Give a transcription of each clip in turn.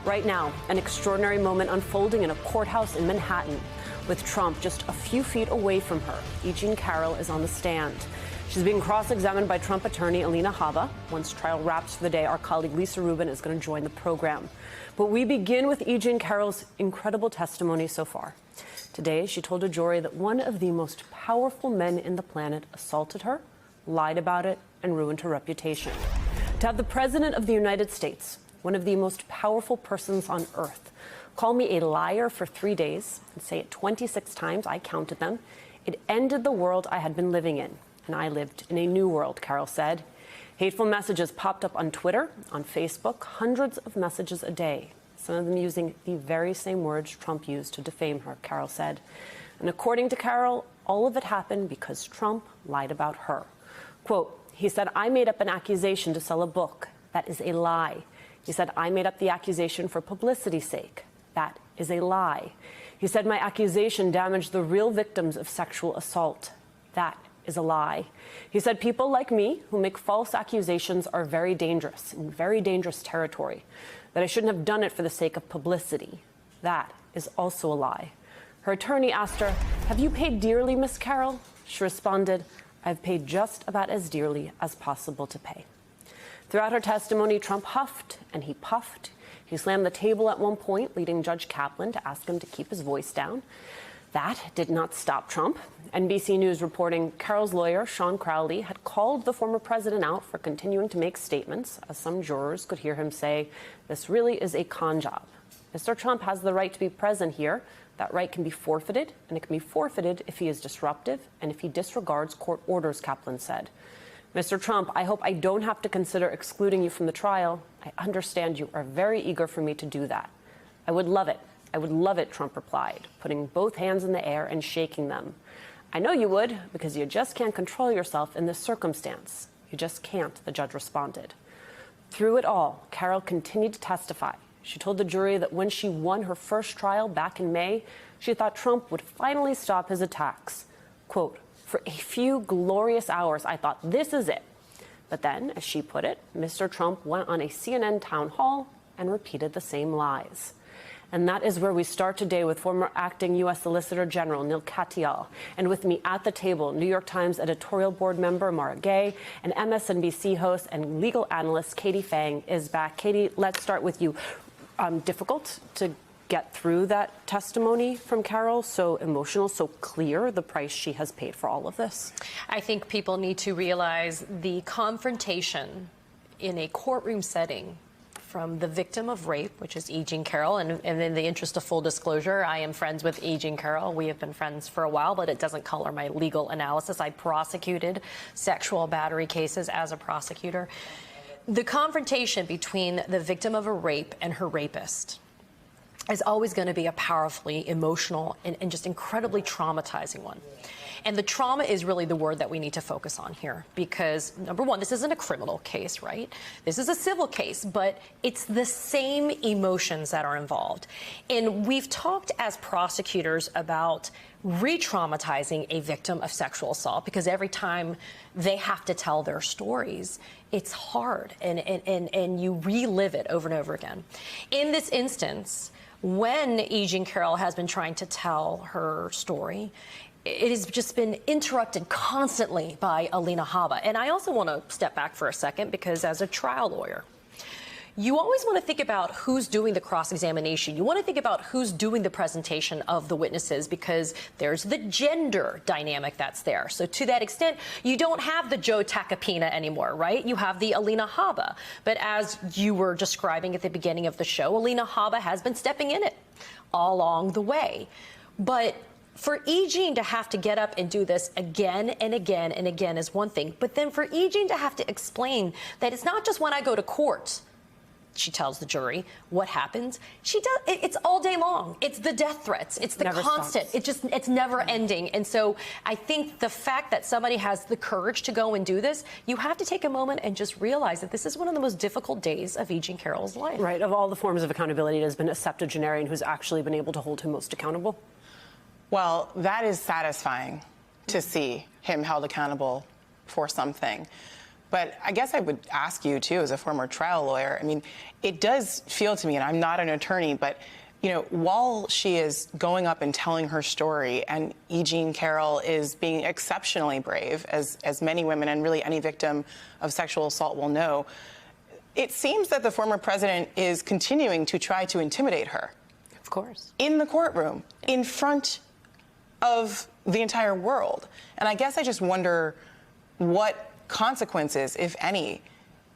Right now, an extraordinary moment unfolding in a courthouse in Manhattan. With Trump just a few feet away from her, E. Jean Carroll is on the stand. She's being cross-examined by Trump attorney Alinna Habba. Once trial wraps for the day, our colleague Lisa Rubin is going to join the program. But we begin with E. Jean Carroll's incredible testimony so far. Today, she told a jury that one of the most powerful men in the planet assaulted her, lied about it, and ruined her reputation. To have the President of the United States, one of the most powerful persons on earth, call me a liar for 3 days and say it 26 times, I counted them, it ended the world I had been living in. And I lived in a new world, Carroll said. Hateful messages popped up on Twitter, on Facebook, hundreds of messages a day, some of them using the very same words Trump used to defame her, Carroll said. And according to Carroll, all of it happened because Trump lied about her. Quote, he said, I made up an accusation to sell a book. That is a lie. He said, I made up the accusation for publicity's sake. That is a lie. He said, my accusation damaged the real victims of sexual assault. That is a lie. He said, people like me who make false accusations are very dangerous, in very dangerous territory, that I shouldn't have done it for the sake of publicity. That is also a lie. Her attorney asked her, have you paid dearly, Miss Carroll? She responded, I've paid just about as dearly as possible to pay. Throughout her testimony, Trump huffed and he puffed. He slammed the table at one point, leading Judge Kaplan to ask him to keep his voice down. That did not stop Trump. NBC News reporting Carroll's lawyer, Sean Crowley, had called the former president out for continuing to make statements, as some jurors could hear him say, this really is a con job. Mr. Trump has the right to be present here. That right can be forfeited, and it can be forfeited if he is disruptive and if he disregards court orders, Kaplan said. Mr. Trump, I hope I don't have to consider excluding you from the trial. I understand you are very eager for me to do that. I would love it. I would love it, Trump replied, putting both hands in the air and shaking them. I know you would, because you just can't control yourself in this circumstance. You just can't, the judge responded. Through it all, Carroll continued to testify. She told the jury that when she won her first trial back in May, she thought Trump would finally stop his attacks. Quote, for a few glorious hours, I thought, this is it. But then, as she put it, Mr. Trump went on a CNN town hall and repeated the same lies. And that is where we start today with former acting U.S. Solicitor General Neil Katyal. And with me at the table, New York Times editorial board member Mara Gay and MSNBC host and legal analyst Katie Fang is back. Katie, let's start with you. Difficult to get through that testimony from Carroll, so emotional, so clear, the price she has paid for all of this? I think people need to realize the confrontation in a courtroom setting from the victim of rape, which is E. Jean Carroll, and in the interest of full disclosure, I am friends with E. Jean Carroll. We have been friends for a while, but it doesn't color my legal analysis. I prosecuted sexual battery cases as a prosecutor. The confrontation between the victim of a rape and her rapist is always going to be a powerfully emotional and just incredibly traumatizing one. And the trauma is really the word that we need to focus on here, because number one, this isn't a criminal case, right? This is a civil case, but it's the same emotions that are involved. And we've talked as prosecutors about re-traumatizing a victim of sexual assault, because every time they have to tell their stories, it's hard and you relive it over and over again. In this instance, when E. Jean Carroll has been trying to tell her story, it has just been interrupted constantly by Alinna Habba. And I also want to step back for a second, because as a trial lawyer, you always want to think about who's doing the cross-examination. You want to think about who's doing the presentation of the witnesses, because there's the gender dynamic that's there. So to that extent, you don't have the Joe Tacopina anymore, right? You have the Alinna Habba. But as you were describing at the beginning of the show, Alinna Habba has been stepping in it all along the way. But for E. Jean to have to get up and do this again and again and again is one thing. But then for E. Jean to have to explain that it's not just when I go to court, she tells the jury what happens. She does. It's all day long. It's the death threats. It's the constant. It's never ending. And so I think the fact that somebody has the courage to go and do this, you have to take a moment and just realize that this is one of the most difficult days of E. Jean Carroll's life. Right. Of all the forms of accountability, it has been a septuagenarian who's actually been able to hold him most accountable. Well, that is satisfying to see him held accountable for something. But I guess I would ask you, too, as a former trial lawyer, I mean, it does feel to me, and I'm not an attorney, but, you know, while she is going up and telling her story, and E. Jean Carroll is being exceptionally brave, as many women and really any victim of sexual assault will know, it seems that the former president is continuing to try to intimidate her. Of course. In the courtroom, in front of the entire world. And I guess I just wonder what consequences, if any,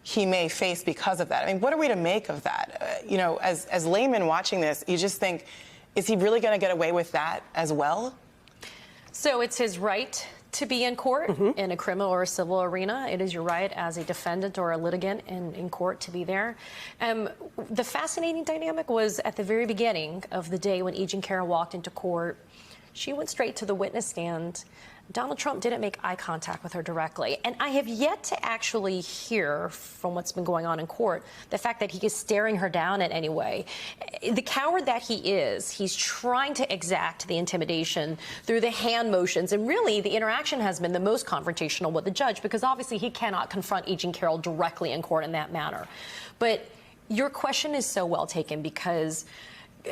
he may face because of that. I mean, what are we to make of that? You know, as laymen watching this, you just think, is he really going to get away with that as well? So it's his right to be in court in a criminal or a civil arena. It is your right as a defendant or a litigant in court to be there. The fascinating dynamic was at the very beginning of the day when E. Jean Carroll walked into court. She went straight to the witness stand. Donald Trump didn't make eye contact with her directly. And I have yet to actually hear from what's been going on in court the fact that he is staring her down in any way. The coward that he is, he's trying to exact the intimidation through the hand motions. And really, the interaction has been the most confrontational with the judge, because obviously he cannot confront E. Jean Carroll directly in court in that manner. But your question is so well taken, because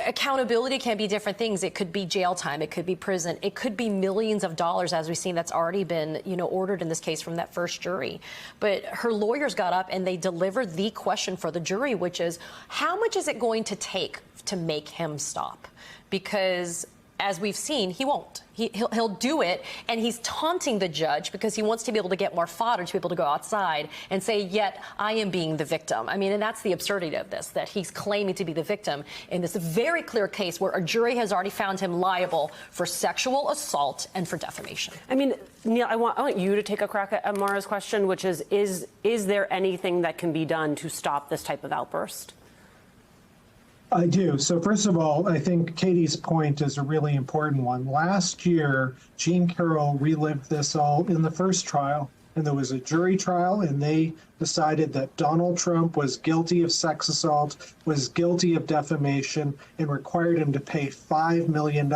accountability can be different things. It could be jail time. It could be prison. It could be millions of dollars, as we've seen that's already been, ordered in this case from that first jury. But her lawyers got up and they delivered the question for the jury, which is, how much is it going to take to make him stop? Because as we've seen, he won't. He'll do it, and he's taunting the judge because he wants to be able to get more fodder to be able to go outside and say, yet I am being the victim. I mean, and that's the absurdity of this, that he's claiming to be the victim in this very clear case where a jury has already found him liable for sexual assault and for defamation. I mean, Neil, I want you to take a crack at Mara's question, which is there anything that can be done to stop this type of outburst? I do. So first of all, I think Katie's point is a really important one. Last year, Jean Carroll relived this all in the first trial, and there was a jury trial, and they decided that Donald Trump was guilty of sex assault, was guilty of defamation, and required him to pay $5 million.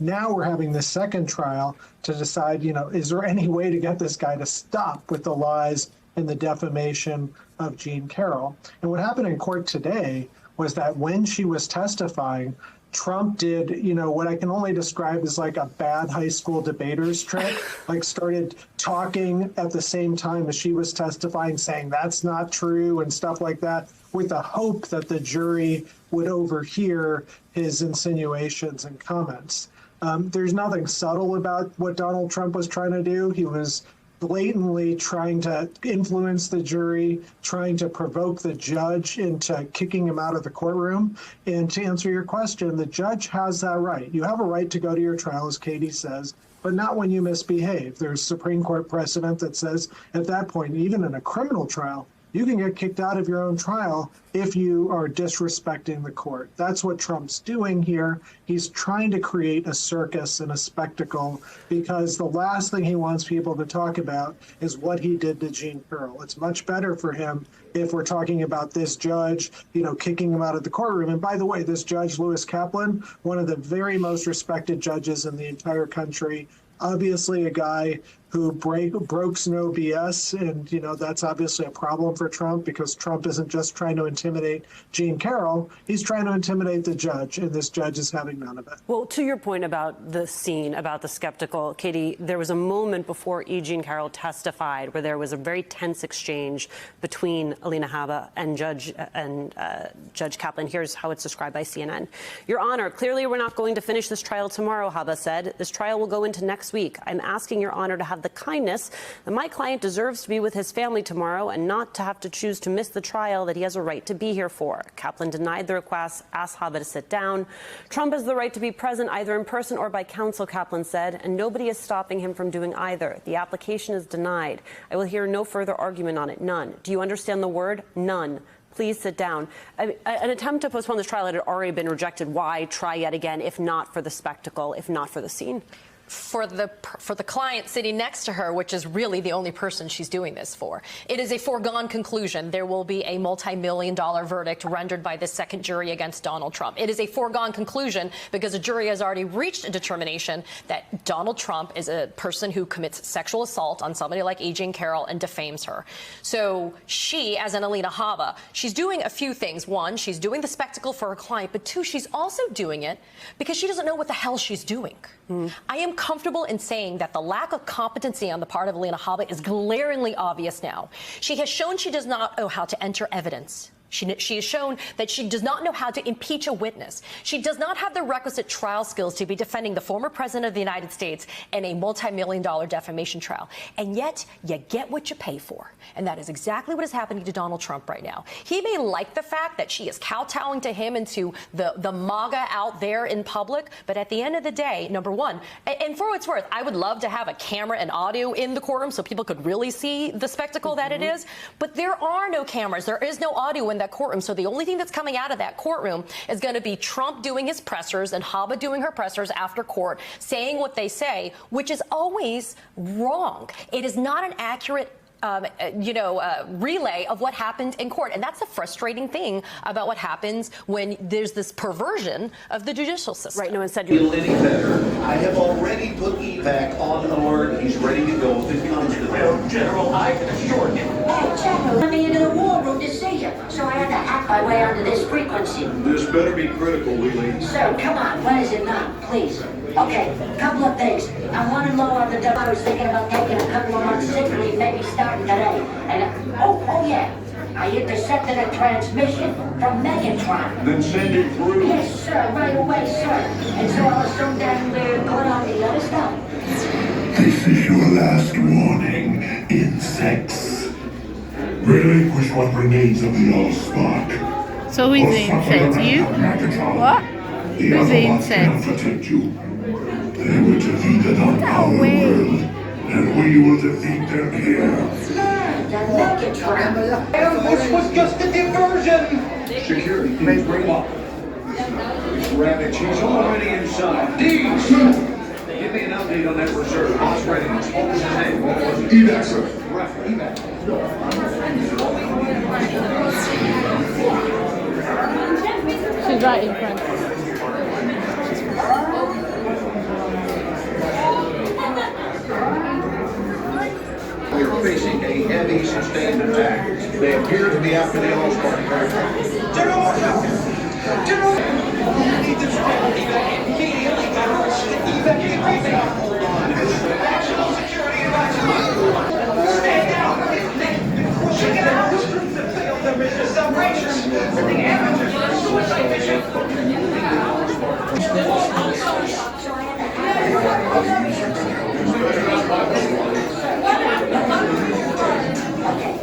Now we're having the second trial to decide, is there any way to get this guy to stop with the lies and the defamation of Jean Carroll? And what happened in court today was that when she was testifying, Trump did, what I can only describe as like a bad high school debater's trick, like started talking at the same time as she was testifying, saying that's not true and stuff like that, with the hope that the jury would overhear his insinuations and comments. There's nothing subtle about what Donald Trump was trying to do. He was blatantly trying to influence the jury, trying to provoke the judge into kicking him out of the courtroom. And to answer your question, the judge has that right. You have a right to go to your trial, as Katie says, but not when you misbehave. There's Supreme Court precedent that says at that point, even in a criminal trial, you can get kicked out of your own trial if you are disrespecting the court. That's what Trump's doing here. He's trying to create a circus and a spectacle because the last thing he wants people to talk about is what he did to Jean Carroll. It's much better for him if we're talking about this judge, kicking him out of the courtroom. And by the way, this judge, Lewis Kaplan, one of the very most respected judges in the entire country, obviously a guy who breaks no BS, and that's obviously a problem for Trump because Trump isn't just trying to intimidate Jean Carroll, he's trying to intimidate the judge, and this judge is having none of it. Well, to your point about the scene, about the skeptical, Katie, there was a moment before E. Jean Carroll testified where there was a very tense exchange between Alinna Habba and Judge Kaplan. Here's how it's described by CNN. Your Honor, clearly we're not going to finish this trial tomorrow, Habba said. This trial will go into next week. I'm asking Your Honor to have the kindness that my client deserves to be with his family tomorrow and not to have to choose to miss the trial that he has a right to be here for. Kaplan denied the request, asked Habba to sit down. Trump has the right to be present either in person or by counsel, Kaplan said, and nobody is stopping him from doing either. The application is denied. I will hear no further argument on it. None. Do you understand the word? None. Please sit down. An attempt to postpone this trial had already been rejected. Why try yet again, if not for the spectacle, if not for the scene? for the client sitting next to her, which is really the only person she's doing this for. It is a foregone conclusion. There will be a multi-million-dollar verdict rendered by the second jury against Donald Trump. It is a foregone conclusion because a jury has already reached a determination that Donald Trump is a person who commits sexual assault on somebody like E. Jean Carroll and defames her. So she, as an Alinna Habba, she's doing a few things. One, she's doing the spectacle for her client, but two, she's also doing it because she doesn't know what the hell she's doing. I am comfortable in saying that the lack of competency on the part of Alinna Habba is glaringly obvious now. She has shown she does not know how to enter evidence. She has shown that she does not know how to impeach a witness. She does not have the requisite trial skills to be defending the former president of the United States in a multi-million-dollar defamation trial. And yet, you get what you pay for. And that is exactly what is happening to Donald Trump right now. He may like the fact that she is kowtowing to him and to the MAGA out there in public, but at the end of the day, number one, and for what it's worth, I would love to have a camera and audio in the courtroom so people could really see the spectacle that it is, but there are no cameras. There is no audio in that courtroom. So the only thing that's coming out of that courtroom is going to be Trump doing his pressers and Habba doing her pressers after court, saying what they say, which is always wrong. It is not an accurate relay of what happened in court. And that's the frustrating thing about what happens when there's this perversion of the judicial system. Right, no one said Feel any better. I have already put evac on alert. He's ready to go if it comes to that. General, I can assure you. General, let me into the war room to see you, so I had to hack my way onto this frequency. This better be critical, Wheelie. Sir, come on, when is it not, please? Okay, couple of things. I'm running low on the dough. I was thinking about taking a couple of months sick leave, maybe starting today. And oh yeah, I intercepted a transmission from Megatron. Then send it through. Yes, sir, right away, sir. And so I'll assume that we're going on the other stuff. This is your last warning, insects. Relinquish what remains of the Allspark. So who's the insect? You? What? Who's the insect? Protect you. They were defeated on our world, and we will defeat them here. The Megatron. This was just a diversion. Security, please bring up. Rabbit, she's already inside. Deeds! Give me an update on that reserve. Boss readiness. What was his name? What was it? Evac, sir. Right, evac. She's right in front. We are facing a heavy sustained attack. They appear to be after the Allspark. General, watch out! General! Need this immediately. Evacuate. National security advisory.